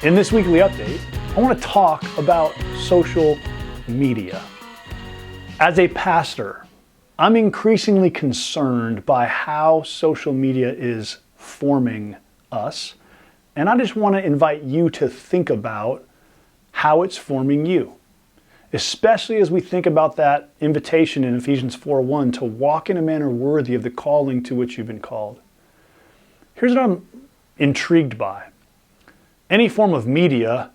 In this weekly update, I want to talk about social media. As a pastor, I'm increasingly concerned by how social media is forming us, and I just want to invite you to think about how it's forming you, especially as we think about that invitation in Ephesians 4:1 to walk in a manner worthy of the calling to which you've been called. Here's what I'm intrigued by. Any form of media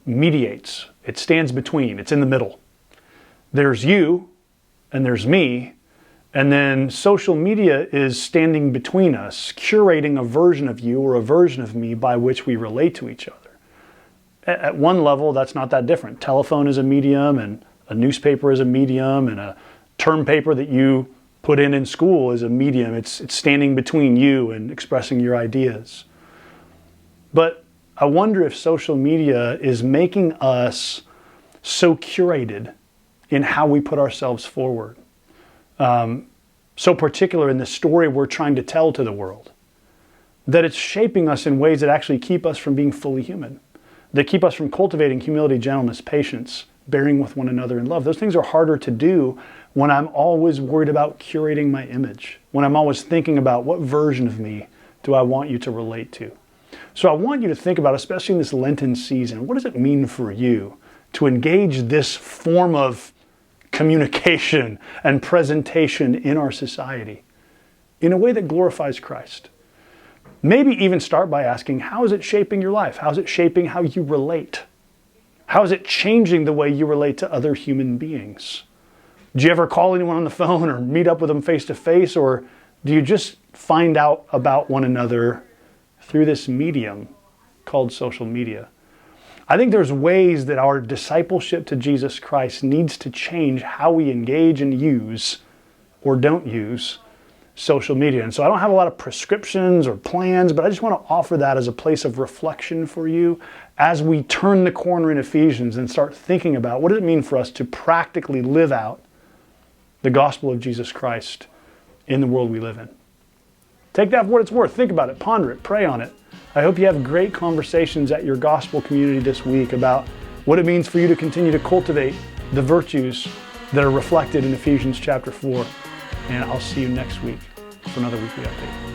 mediates. It stands between. It's in the middle. There's you and there's me, and then social media is standing between us, curating a version of you or a version of me by which we relate to each other. At one level, that's not that different. Telephone is a medium, and a newspaper is a medium, and a term paper that you put in school is a medium. It's standing between you and expressing your ideas. But I wonder if social media is making us so curated in how we put ourselves forward. So particular in the story we're trying to tell to the world, that it's shaping us in ways that actually keep us from being fully human, that keep us from cultivating humility, gentleness, patience, bearing with one another in love. Those things are harder to do when I'm always worried about curating my image, when I'm always thinking about what version of me do I want you to relate to. So I want you to think about, especially in this Lenten season, what does it mean for you to engage this form of communication and presentation in our society in a way that glorifies Christ? Maybe even start by asking, how is it shaping your life? How is it shaping how you relate? How is it changing the way you relate to other human beings? Do you ever call anyone on the phone or meet up with them face to face, or do you just find out about one another through this medium called social media? I think there's ways that our discipleship to Jesus Christ needs to change how we engage and use or don't use social media. And so I don't have a lot of prescriptions or plans, but I just want to offer that as a place of reflection for you as we turn the corner in Ephesians and start thinking about what does it mean for us to practically live out the gospel of Jesus Christ in the world we live in. Take that for what it's worth. Think about it, ponder it, pray on it. I hope you have great conversations at your gospel community this week about what it means for you to continue to cultivate the virtues that are reflected in Ephesians chapter 4. And I'll see you next week for another weekly update.